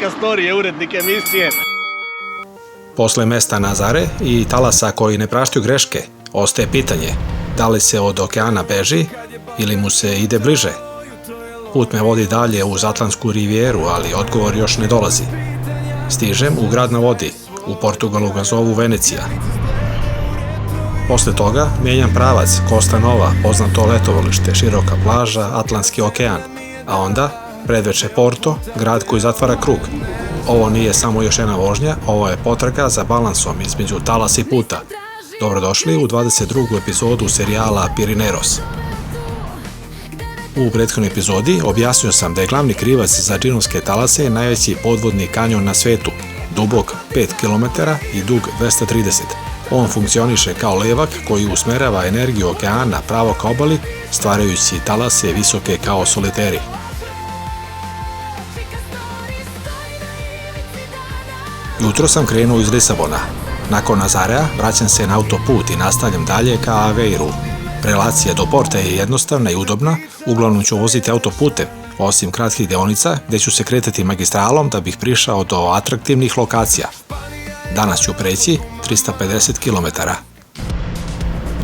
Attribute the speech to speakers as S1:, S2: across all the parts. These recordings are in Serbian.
S1: Kastorije, urednik emisije.
S2: Posle mesta Nazare i talasa koji ne praštaju greške, ostaje pitanje da li se od okeana beži ili mu se ide bliže. Put me vodi dalje uz Atlantsku rivijeru, ali odgovor još ne dolazi. Stižem u grad na vodi, u Portugalu ga zovu Venecija. Posle toga mijenjam pravac, Costa Nova, poznato letovalište, široka plaža, Atlantski okean, a onda predveče Porto, grad koji zatvara krug. Ovo nije samo još jedna vožnja, ovo je potraga za balansom između talasa i puta. Dobrodošli u 22. epizodu serijala Pirineros. U prethodnoj epizodi objasnio sam da je glavni krivac za džinovske talase najveći podvodni kanjon na svetu, dubok 5 km i dug 230. On funkcioniše kao levak koji usmerava energiju okeana pravo ka obali, stvarajući talase visoke kao soliteri. Jutro sam krenuo iz Lisabona. Nakon Nazarea vraćam se na autoput i nastavljam dalje ka Aveiru. Relacija do Porta je jednostavna i udobna, uglavnom ću voziti autoputem, osim kratkih deonica gde ću se kretati magistralom da bih prišao do atraktivnih lokacija. Danas ću preći 350 km.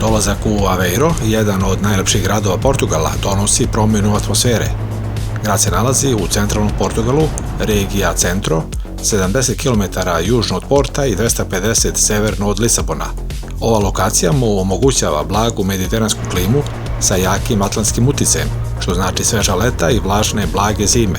S2: Dolazak u Aveiro, jedan od najlepših gradova Portugala, donosi promjenu atmosfere. Grad se nalazi u centralnom Portugalu, regija Centro, 70 km južno od Porta i 250 severno od Lisabona. Ova lokacija mu omogućava blagu mediteransku klimu sa jakim atlantskim uticajem, što znači sveža leta i vlažne blage zime.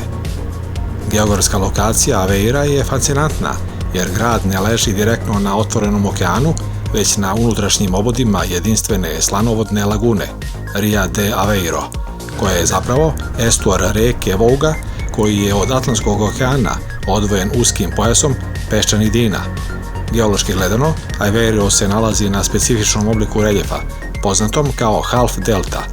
S2: Geografska lokacija Aveira je fascinantna, jer grad ne leži direktno na otvorenom okeanu, već na unutrašnjim obodima jedinstvene slanovodne lagune, Ria de Aveiro, koja je zapravo estuar reke Vouga, koji je od Atlantskog okeana odvojen uskim pojasom peščanih dina. Geološki gledano, Aveiro se nalazi na specifičnom obliku reljefa, poznatom kao half delta.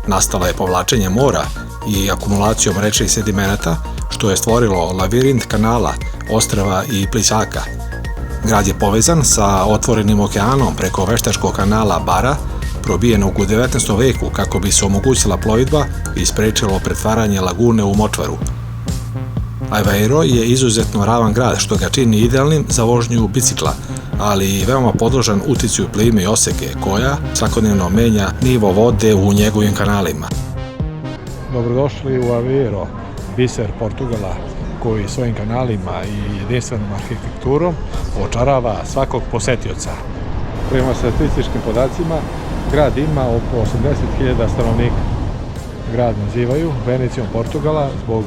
S2: Nastala je povlačenjem mora i akumulacijom rečnih sedimenata, što je stvorilo lavirint kanala, ostrva i plićaka. Grad je povezan sa otvorenim okeanom preko veštačkog kanala Bara, probijenog u 19. veku kako bi se omogućila plovidba i sprečilo pretvaranje lagune u močvaru. Aveiro je izuzetno ravan grad, što ga čini idealnim za vožnju bicikla, ali i veoma podložan uticaju plime i oseke, koja svakodnevno menja nivo vode u njegovim kanalima.
S3: Dobrodošli u Aveiro, biser Portugala, koji svojim kanalima i jedinstvenom arhitekturom očarava svakog posetioca. Prema statističkim podacima, grad ima oko 80.000 stanovnika. Grad nazivaju Venecijom Portugala zbog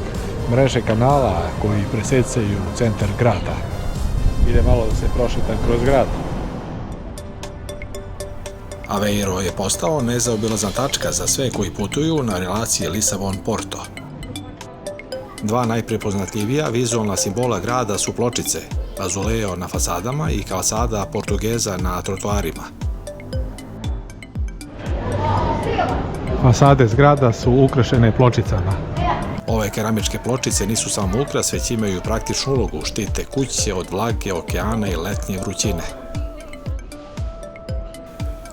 S3: mreže kanala koji presecaju centar grada. Ide malo da se prošetam kroz grad.
S2: Aveiro je postao nezaobilazna tačka za sve koji putuju na relaciji Lisabon-Porto. Dva najprepoznatljivija vizualna simbola grada su pločice, azuleo na fasadama i kalsada portugeza na trotoarima.
S3: Fasade zgrada su ukrašene pločicama.
S2: Ove keramičke pločice nisu samo ukras, već imaju praktičnu ulogu, štite kuće od vlage, okeana i letnje vrućine.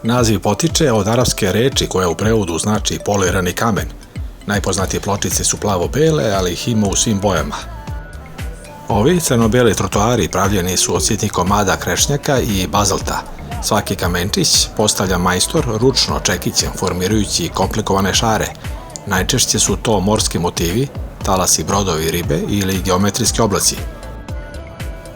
S2: Naziv potiče od arapske reči koja u prevodu znači polirani kamen. Najpoznatije pločice su plavo-bele, ali ih ima u svim bojama. Ovi crno-beli trotoari pravljeni su od sitnih komada krešnjaka i bazalta. Svaki kamenčić postavlja majstor ručno čekićem, formirajući komplikovane šare. Najčešće su to morski motivi, talasi, brodovi, ribe ili geometrijski oblaci.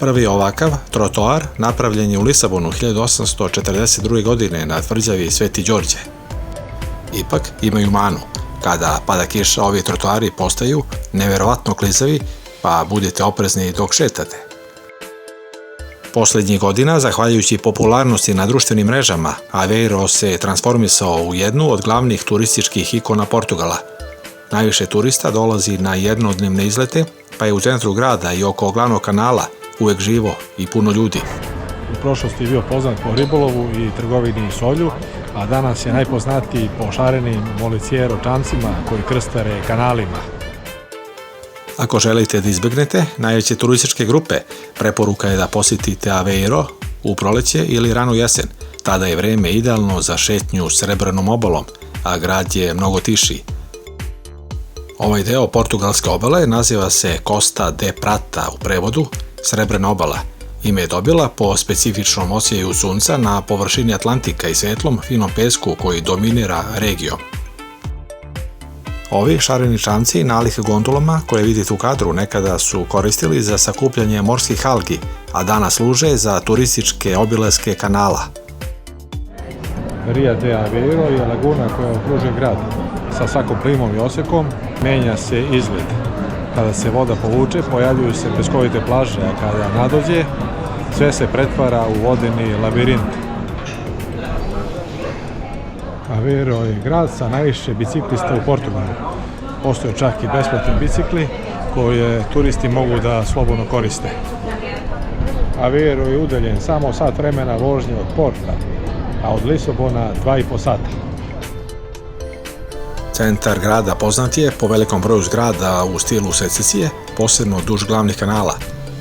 S2: Prvi ovakav trotoar napravljen je u Lisabonu 1842. godine na tvrđavi Sveti Đorđe. Ipak imaju manu. Kada pada kiša, ovi trotoari postaju neverovatno klizavi, pa budite oprezni dok šetate. Poslednjih godina, zahvaljujući popularnosti na društvenim mrežama, Aveiro se transformisao u jednu od glavnih turističkih ikona Portugala. Najviše turista dolazi na jednodnevne izlete, pa je u centru grada i oko glavnog kanala uvek živo i puno ljudi.
S3: U prošlosti je bio poznat po ribolovu i trgovini solju, a danas je najpoznatiji po šarenim molicijero čamcima koji krstare kanalima.
S2: Ako želite da izbegnete najveće turističke grupe, preporuka je da posjetite Aveiro u proleće ili ranu jesen. Tada je vreme idealno za šetnju Srebrnom obalom, a grad je mnogo tiši. Ovaj deo portugalske obale naziva se Costa de Prata u prevodu, srebrna obala. Ime je dobila po specifičnom osjeju sunca na površini Atlantika i svetlom, finom pesku koji dominira regijom. Ovi šareni čamci nalik gondolama koje vidite u kadru nekada su koristili za sakupljanje morskih algi, a danas služe za turističke obilaske kanala.
S3: Ria de Aveiro je laguna koja okružuje grad. Sa svakom plimom i osekom menja se izgled. Kada se voda povuče, pojavljuju se peskovite plaže, a kada nadođe, sve se pretvara u vodeni labirint. Aveiro je grad sa najviše biciklista u Portugalu. Postoje čak i besplatni bicikli koje turisti mogu da slobodno koriste. Aveiro je udaljen samo sat vremena vožnje od Porta, a od Lisabona 2,5 sata.
S2: Centar grada poznat je po velikom broju zgrada u stilu sececije, posebno duž glavnih kanala.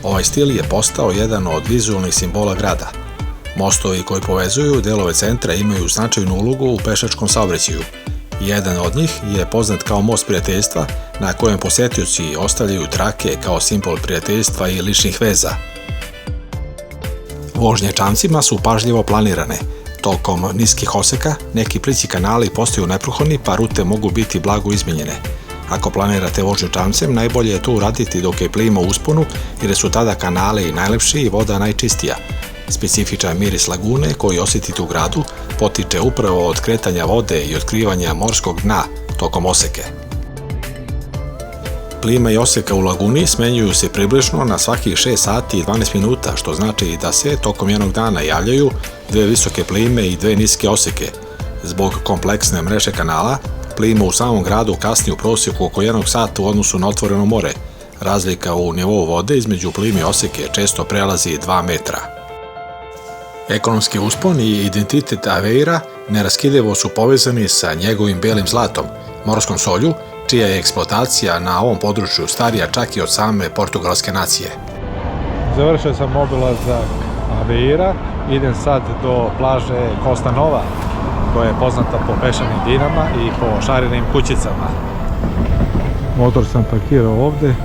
S2: Ovaj stil je postao jedan od vizualnih simbola grada. Mostovi koji povezuju delove centra imaju značajnu ulogu u pešačkom saobraćaju. Jedan od njih je poznat kao most prijateljstva, na kojem posetioci ostavljaju trake kao simbol prijateljstva i ličnih veza. Vožnje čamcima su pažljivo planirane. Tokom niskih oseka neki plići kanali postaju neprohodni, pa rute mogu biti blago izmenjene. Ako planirate vožnju čamcem, najbolje je to uraditi dok je plima u usponu, jer su tada kanali najlepši i voda najčistija. Specifičan miris lagune koji osjetite u gradu potiče upravo od kretanja vode i otkrivanja morskog dna tokom oseke. Plima i oseka u laguni smenjuju se približno na svakih 6 sati i 12 minuta, što znači da se tokom jednog dana javljaju 2 visoke plime i 2 niske oseke. Zbog kompleksne mreže kanala, plima u samom gradu kasni u prosjeku oko 1 sata u odnosu na otvoreno more. Razlika u nivou vode između plime i oseke često prelazi 2 metra. Ekonomski uspon i identitet Aveira neraskidivo su povezani sa njegovim belim zlatom, morskom solju, čija je eksploatacija na ovom području starija čak i od same portugalske nacije.
S3: Završio sam obilazak Aveira, idem sad do plaže Costa Nova, koja je poznata po pešanim dinama i po šarenim kućicama. Motor sam parkirao ovde,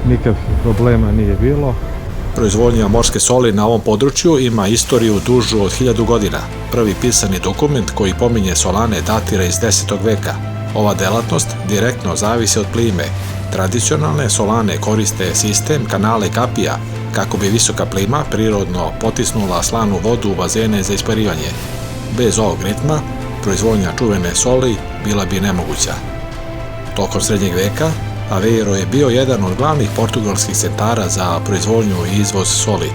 S3: nikakvih problema nije bilo.
S2: Proizvodnja morske soli na ovom području ima istoriju dužu od 1000 godina. Prvi pisani dokument koji pominje solane datira iz 10. veka. Ova delatnost direktno zavisi od plime. Tradicionalne solane koriste sistem kanala i kapija, kako bi visoka plima prirodno potisnula slanu vodu u bazene za isparivanje. Bez ovog ritma, proizvodnja čuvene soli bila bi nemoguća. Tokom srednjeg veka, Aveiro je bio jedan od glavnih portugalskih centara za proizvodnju i izvoz soli.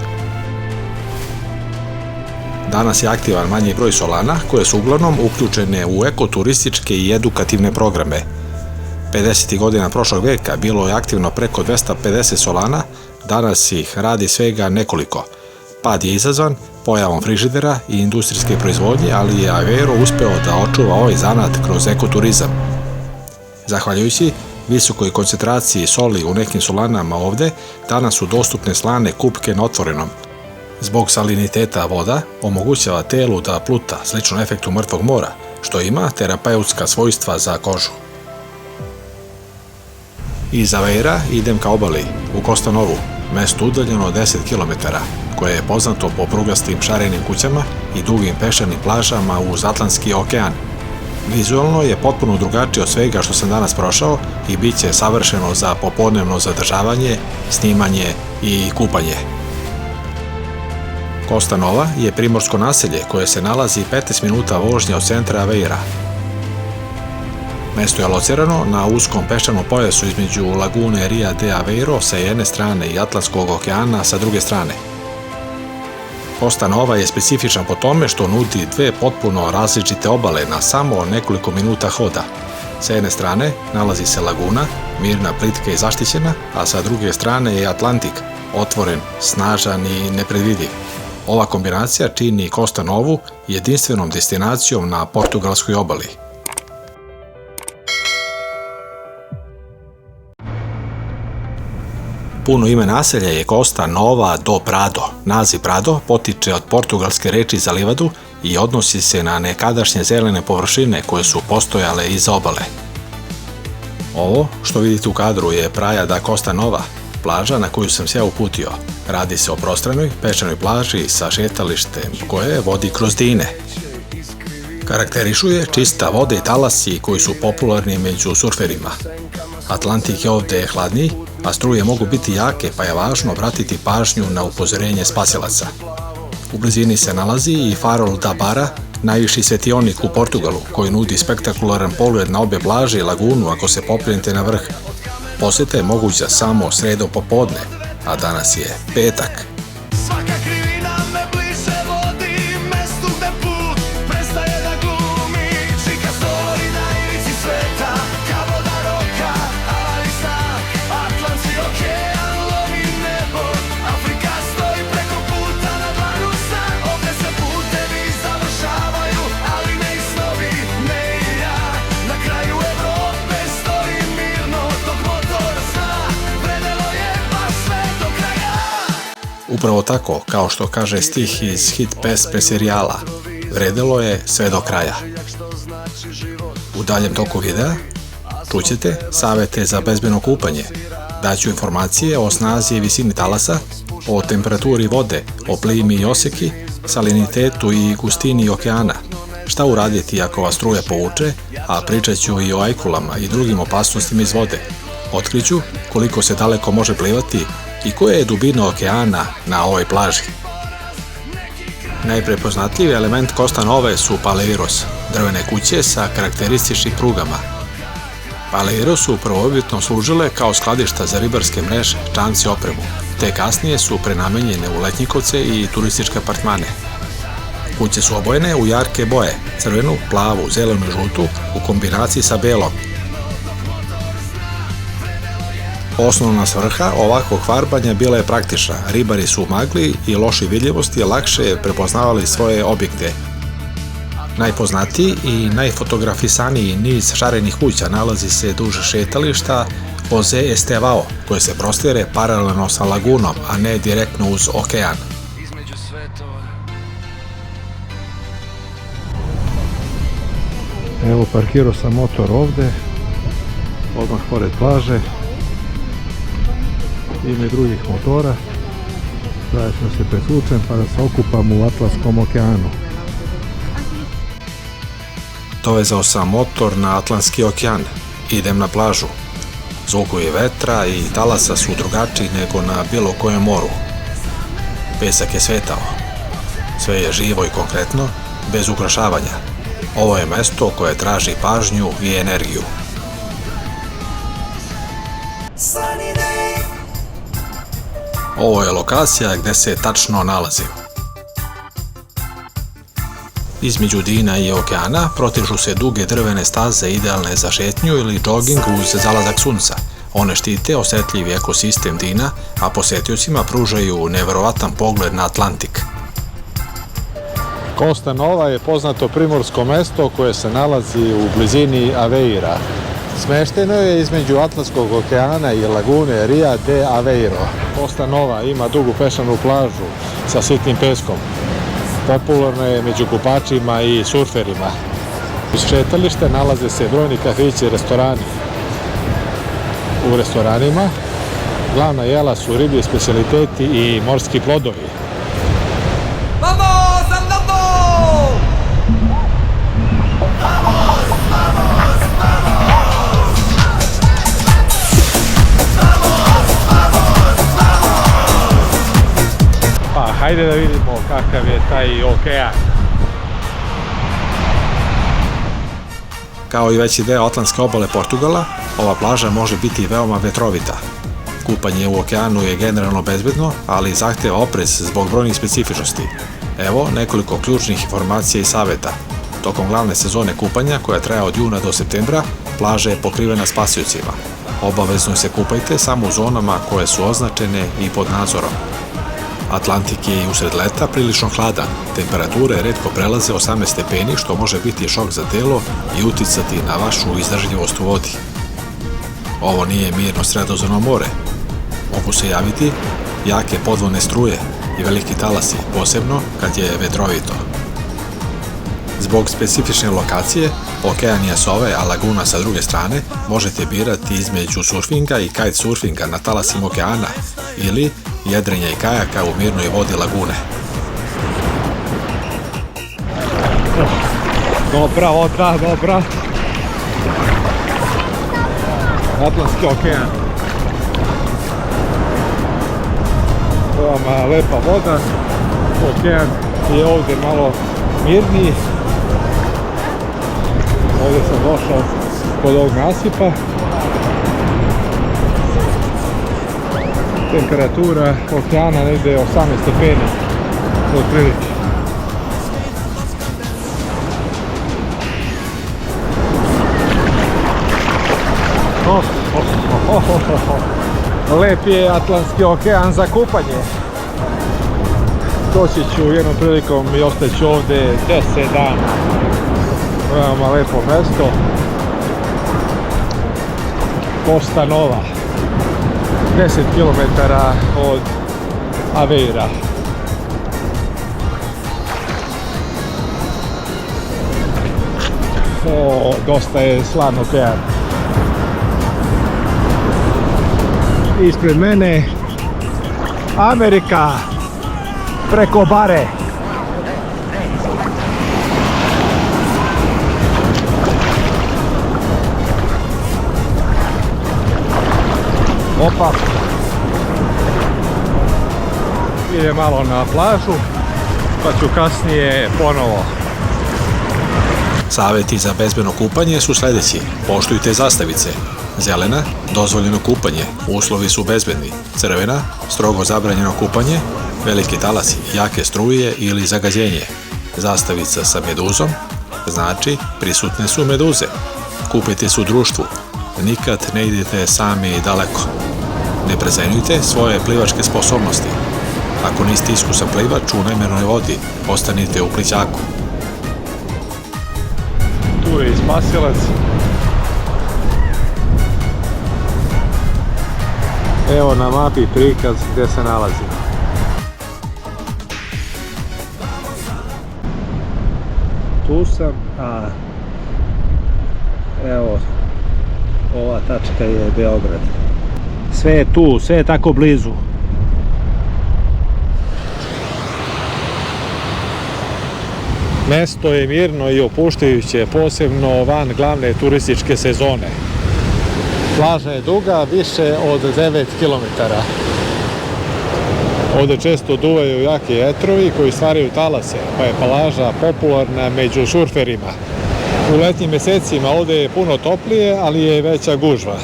S2: Danas je aktivan manji broj solana koje su uglavnom uključene u ekoturističke i edukativne programe. 50. godina prošlog veka bilo je aktivno preko 250 solana, danas ih radi svega nekoliko. Pad je izazvan pojavom frižidera i industrijske proizvodnje, ali je Aveiro uspeo da očuva ovaj zanat kroz ekoturizam. Zahvaljujući visokoj koncentraciji soli u nekim solanama ovde, danas su dostupne slane kupke na otvorenom. Zbog saliniteta voda omogućava telu da pluta, slično efektu mrtvog mora, što ima terapeutska svojstva za kožu. Iz Aveira idem ka obali, u Costa Novu, mesto udaljeno 10 km, koje je poznato po prugastim šarenim kućama i dugim pešanim plažama uz Atlantski okean. Vizualno je potpuno drugačije od svega što sam danas prošao i bit će savršeno za popodnevno zadržavanje, snimanje i kupanje. Costa Nova je primorsko naselje koje se nalazi 15 minuta vožnje od centra Aveira. Mesto je locirano na uskom peščanom pojasu između lagune Ria de Aveiro sa jedne strane i Atlantskog okeana sa druge strane. Costa Nova je specifičan po tome što nudi 2 potpuno različite obale na samo nekoliko minuta hoda. Sa jedne strane nalazi se laguna, mirna, plitka i zaštićena, a sa druge strane je Atlantik, otvoren, snažan i nepredvidiv. Ova kombinacija čini Costa Novu jedinstvenom destinacijom na portugalskoj obali. Puno ime naselja je Costa Nova do Prado. Naziv Prado potiče od portugalske reči za livadu i odnosi se na nekadašnje zelene površine koje su postojale iza obale. Ovo što vidite u kadru je Praia da Costa Nova, plaža na koju sam se ja uputio. Radi se o prostranoj, peščanoj plaži sa šetalištem koje vodi kroz dine. Karakterišu je čista voda i talasi koji su popularni među surferima. Atlantik je ovde hladniji, a struje mogu biti jake, pa je važno obratiti pažnju na upozorenje spasilaca. U blizini se nalazi i Farol da Barra, najviši svetionik u Portugalu, koji nudi spektakularan pogled na obe plaže i lagunu ako se popnete na vrh. Poseta je moguća samo sredom popodne, a danas je petak. Upravo tako, kao što kaže stih iz hit pesme serijala, vredelo je sve do kraja. U daljem toku videa čućete savete za bezbedno kupanje, daću informacije o snazi i visini talasa, o temperaturi vode, o plimi i oseki, salinitetu i gustini okeana, šta uraditi ako vas struja povuče, a pričat ću i o ajkulama i drugim opasnostima iz vode. Otkriću koliko se daleko može plivati i koja je dubina okeana na ovoj plaži. Najprepoznatljiviji element Costa Nove su paleiros, drvene kuće sa karakterističnim prugama. Paleiros su prvobitno služile kao skladišta za ribarske mreže, čamci i opremu, te kasnije su prenamenjene u letnjikovce i turističke apartmane. Kuće su obojene u jarke boje, crvenu, plavu, zelenu i žutu u kombinaciji sa belom. Osnovna svrha ovakvog farbanja bila je praktična. Ribari su u magli i lošoj vidljivosti lakše prepoznavali svoje objekte. Najpoznatiji i najfotografisaniji niz šarenih kuća nalazi se duž šetališta José Estevao, koje se prostire paralelno sa lagunom, a ne direktno uz okean.
S3: Evo, parkirao sam motor ovde, odmah pored plaže. Ima i drugih motora. Sada ću se presvučem pa da se okupam u Atlantskom okeanu.
S2: Dovezao sam motor na Atlantski okean. Idem na plažu. Zvukovi vetra i talasa su drugačiji nego na bilo kojem moru. Pesak je svetao. Sve je živo i konkretno, bez ukrašavanja. Ovo je mesto koje traži pažnju i energiju. Ovo je lokacija gde se tačno nalazim. Između dina i okeana protežu se duge drvene staze idealne za šetnju ili džoging uz zalazak sunca. One štite osetljivi ekosistem dina, a posetiocima pružaju neverovatan pogled na Atlantik.
S3: Costa Nova je poznato primorsko mesto koje se nalazi u blizini Aveira. Smešteno je između Atlantskog okeana i lagune Ria de Aveiro. Costa Nova ima dugu peščanu plažu sa sitnim peskom. Popularna je među kupačima i surferima. Uz šetalište nalaze se brojni kafići i restorani. U restoranima glavna jela su riblji specijaliteti i morski plodovi. Hajde da vidimo kakav je taj okean.
S2: Kao i veći deo atlantske obale Portugala, ova plaža može biti veoma vetrovita. Kupanje u okeanu je generalno bezbedno, ali zahteva oprez zbog brojnih specifičnosti. Evo nekoliko ključnih informacija i saveta. Tokom glavne sezone kupanja, koja traje od juna do septembra, plaža je pokrivena spasiocima. Obavezno se kupajte samo u zonama koje su označene i pod nadzorom. Atlantik je i usred leta prilično hladan, temperature retko prelaze 18 stepeni, što može biti šok za telo i uticati na vašu izdržljivost u vodi. Ovo nije mirno Sredozemno more. Mogu se javiti jake podvodne struje i veliki talasi, posebno kad je vetrovito. Zbog specifične lokacije, okeanija s ove, a laguna sa druge strane, možete birati između surfinga i kitesurfinga na talasima okeana ili jedrenja i kajaka u mirnoj vodi lagune.
S3: Dobra voda, dobra. Atlantski okean. Veoma lepa voda. Okean je ovdje malo mirniji. Ovdje sam došao kod ovog nasipa. Temperatura okeana negdje je 18 stepeni otprilike. Lep je Atlantski okean za kupanje. Doći ću jednom prilikom i ostaću ovdje 10 dana. Veoma lepo mjesto. Costa Nova. 10 km od Aveira. Dosta je slan okean. Ispred mene Amerika preko bare. Opa. Idem malo na plažu, pa ću kasnije ponovo.
S2: Savjeti za bezbedno kupanje su sljedeći. Poštujte zastavice. Zelena, dozvoljeno kupanje, uslovi su bezbedni. Crvena, strogo zabranjeno kupanje, veliki talasi, jake struje ili zagađenje. Zastavica sa meduzom, znači prisutne su meduze. Kupite se u društvu. Nikad ne idete sami i daleko. Ne precenjujte svoje plivačke sposobnosti. Ako niste iskusan plivač u nemirnoj vodi, ostanite u plićaku.
S3: Tu je i spasilac. Evo na mapi prikaz gdje se nalazi. Tu sam, a evo ova tačka je Beograd. Sve je tu, sve je tako blizu. Mesto je mirno i opuštajuće, posebno van glavne turističke sezone. Plaža je duga, više od 9 km. Ovdje često duvaju jaki vetrovi koji stvaraju talase, pa je plaža popularna među surferima. U letnjim mjesecima ovdje je puno toplije, ali je veća gužva.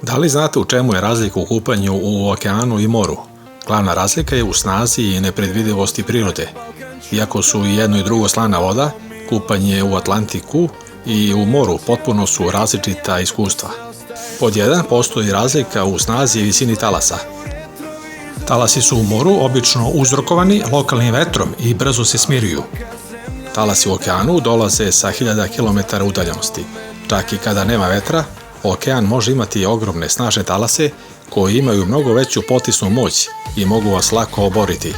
S2: Da li znate u čemu je razlika u kupanju u okeanu i moru? Glavna razlika je u snazi i nepredvidivosti prirode. Iako su i jedno i drugo slana voda, kupanje u Atlantiku i u moru potpuno su različita iskustva. Pod 1 postoji razlika u snazi i visini talasa. Talasi su u moru obično uzrokovani lokalnim vetrom i brzo se smiruju. Talasi u okeanu dolaze sa 1000 km udaljenosti. Čak i kada nema vetra, okean može imati ogromne snažne talase koji imaju mnogo veću potisnu moć i mogu vas lako oboriti.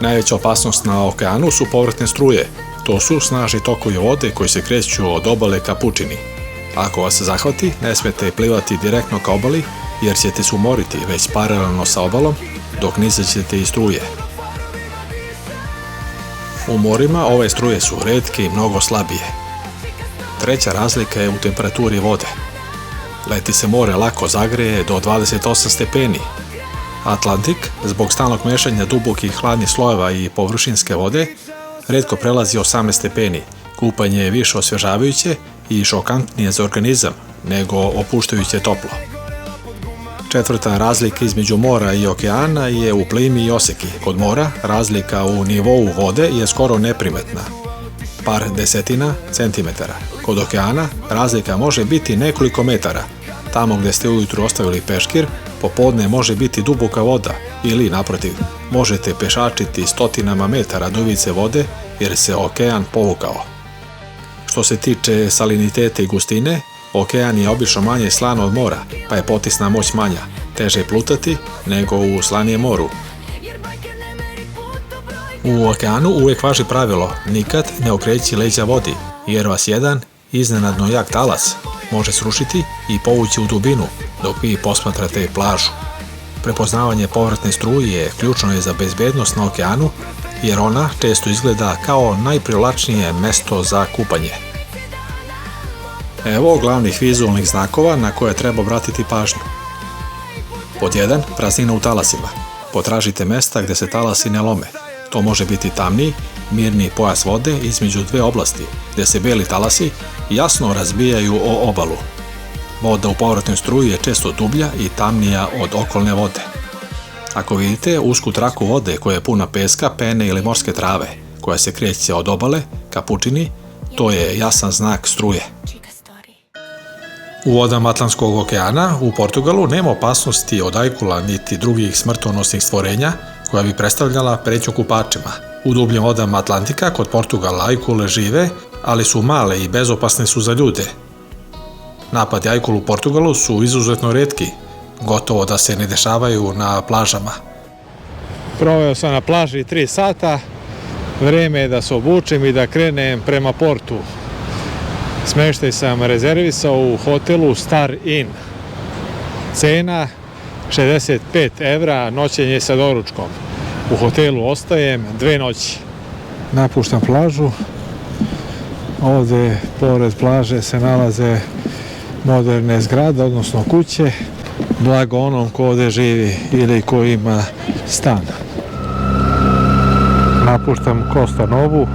S2: Najveća opasnost na okeanu su povrtne struje. To su snažni tokovi vode koji se kreću od obale ka pučini. Ako vas zahvati, ne smete plivati direktno ka obali jer ćete se umoriti već paralelno sa obalom dok nizaćete iz struje. U morima ove struje su retke i mnogo slabije. Treća razlika je u temperaturi vode. Leti se more lako zagreje do 28 stepeni. Atlantik, zbog stalnog mešanja dubokih hladnih slojeva i površinske vode, retko prelazi 18 stepeni. Kupanje je više osvježavajuće i šokantnije za organizam nego opuštajuće toplo. Četvrta razlika između mora i okeana je u plimi i oseki. Kod mora razlika u nivou vode je skoro neprimetna, par desetina centimetara. Kod okeana razlika može biti nekoliko metara. Tamo gdje ste ujutru ostavili peškir, popodne može biti duboka voda ili, naprotiv, možete pešačiti stotinama metara do ivice vode jer se okean povukao. Što se tiče salinitete i gustine, okean je obično manje slan od mora, pa je potisna moć manja, teže plutati nego u slanijem moru. U okeanu uvijek važi pravilo nikad ne okreći leđa vodi, jer vas jedan iznenadno jak talas može srušiti i povući u dubinu dok vi posmatrate plažu. Prepoznavanje povratne struje ključno je za bezbednost na okeanu, jer ona često izgleda kao najprivlačnije mesto za kupanje. Evo glavnih vizualnih znakova na koje treba obratiti pažnju. Pod 1. Praznina u talasima. Potražite mesta gdje se talasi ne lome. To može biti tamni, mirni pojas vode između dve oblasti, gdje se beli talasi jasno razbijaju o obalu. Voda u povratnoj struji je često dublja i tamnija od okolne vode. Ako vidite usku traku vode koja je puna peska, pene ili morske trave, koja se kreće od obale ka pučini, to je jasan znak struje. U vodama Atlantskog okeana u Portugalu nema opasnosti od ajkula niti drugih smrtonosnih stvorenja koja bi predstavljala pretnju kupačima. U dubljim vodama Atlantika kod Portugala ajkule žive, ali su male i bezopasne su za ljude. Napadi ajkula u Portugalu su izuzetno retki, gotovo da se ne dešavaju na plažama.
S3: Proveo sam na plaži 3 sata, vreme je da se obučem i da krenem prema portu. Smeštaj sam rezervisao u hotelu Star Inn. Cena 65 evra, noćenje sa doručkom. U hotelu ostajem 2 noći. Napuštam plažu. Ovdje pored plaže se nalaze moderne zgrade, odnosno kuće. Blago onom ko ovdje živi ili ko ima stan. Napuštam Costa Novu.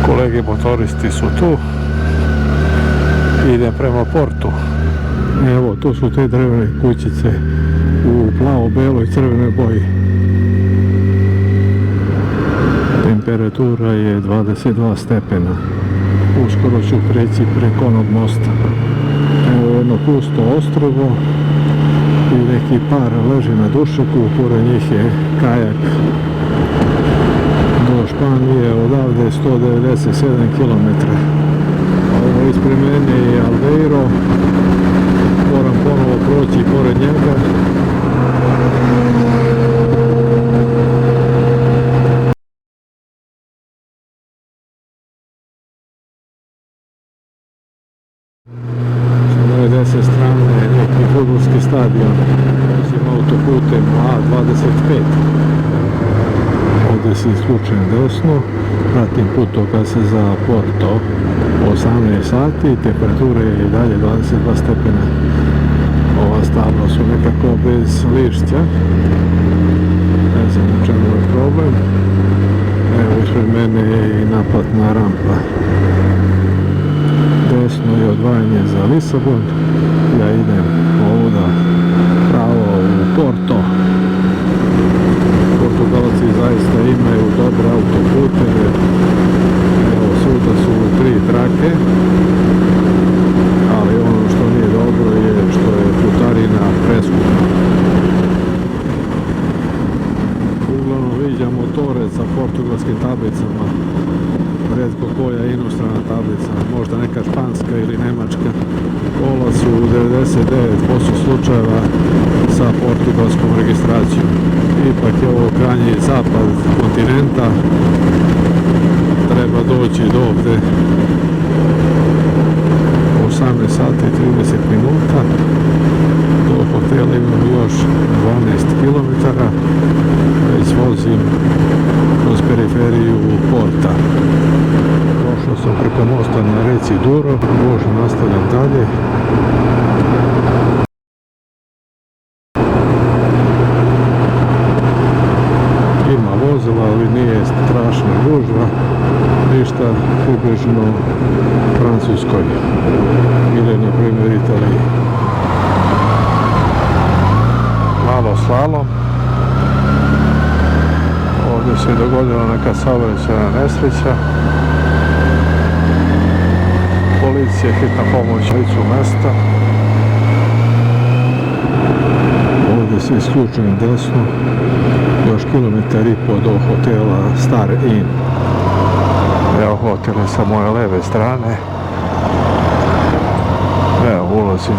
S3: Kolege motoristi su tu. Idem prema portu. Evo, tu su te drvene kućice u plavo, beloj i crvenoj boji. Temperatura je 22 stepena. Uskoro ću preći preko onog mosta. Evo jedno pusto ostrvo i neki par leži na dušeku, pored njih je kajak. Do Španije odavde 197 km. Ovo ispred mene je Aldeiro, moram ponovo proći pored njega. Sa moje desne strane je neki fudbalski stadion, osim autoputem A25. Ovdje se isključujem desno, pratim putokaze za Porto 18 sati, temperatura je i dalje 22 stepena. Ova stabla su nekako bez lišća, ne znam na čemu je problem. Evo ispred mene je i naplatna rampa. Desno je odvajanje za Lisabon, ja idem ovuda pravo u Porto. Portugalci zaista imaju dobre autoputeve, evo svuda su 3 trake, ali ono što nije dobro je što je putarina preskupa. Uglavnom viđam motore sa portugalskim tablicama, rijetko koja inostrana tablica, možda neka španska ili nemačka. Kola su u 99% slučajeva sa portugalskom registracijom. Ipak je ovo krajnji zapad kontinenta, treba doći do ovde 18 sati i 30 minuta. Do hotela imam još 12 km, već vozim kroz periferiju Porta. Došao sam preko mosta na reci Douro, možda nastavljam dalje. Ima vozila, ali nije strašna gužva, ništa približno Francuskoj ili na primjer Italiji. Malo slalom. Ovdje se dogodila neka saobraćajna nesreća. Policija, hitna pomoć licu mesta. Ovdje se isključujem desno, još 1,5 km do hotela Star Inn. Evo hotel je sa moje leve strane. Evo ulazim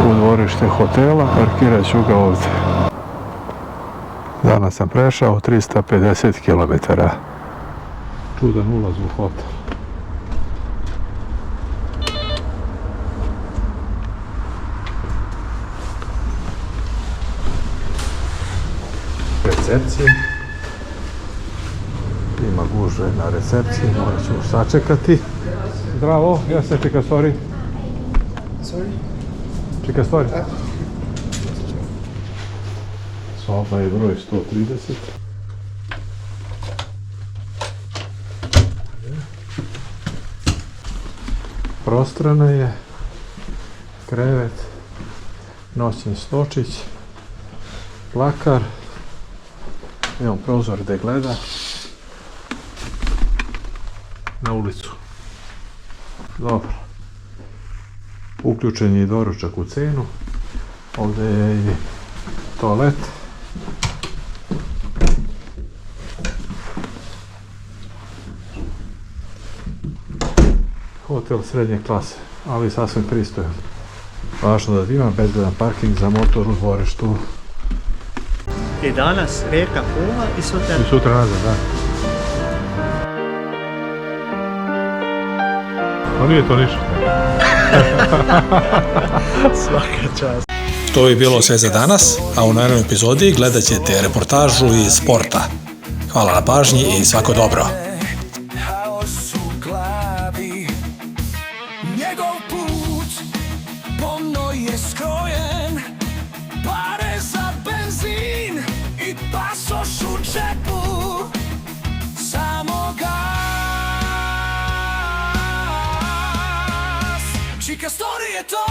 S3: u dvorište hotela, parkirat ću ga ovdje. Danas sam prešao 350 km. Čudan ulaz u hotel. Recepcija. Ima gužve na recepciji, morat ću sačekati. Zdravo, ja sam Čikastori.
S4: Sorry?
S3: Čikastori. Soba je broj 130. Prostrana je. Krevet. Noćni stočić. Plakar. Imam prozor gde gleda na ulicu. Dobro. Uključen je i doručak u cenu. Ovdje je i toalet. Hotel srednje klase, ali sasvim pristojan. Važno da ima bezbedan parking za motor u dvorištu.
S1: I danas rijeka puna i sutra...
S3: I sutra nazad, da. Pa nije to ništa.
S1: Svaka čast.
S2: To je bilo sve za danas, a u narednoj epizodi gledat ćete reportažu iz sporta. Hvala na pažnji i svako dobro.
S5: Haos u glavi, njegov put pomno je skrojen, pare za benzin i pasoš u džepu, samo gas. Čikastori je to.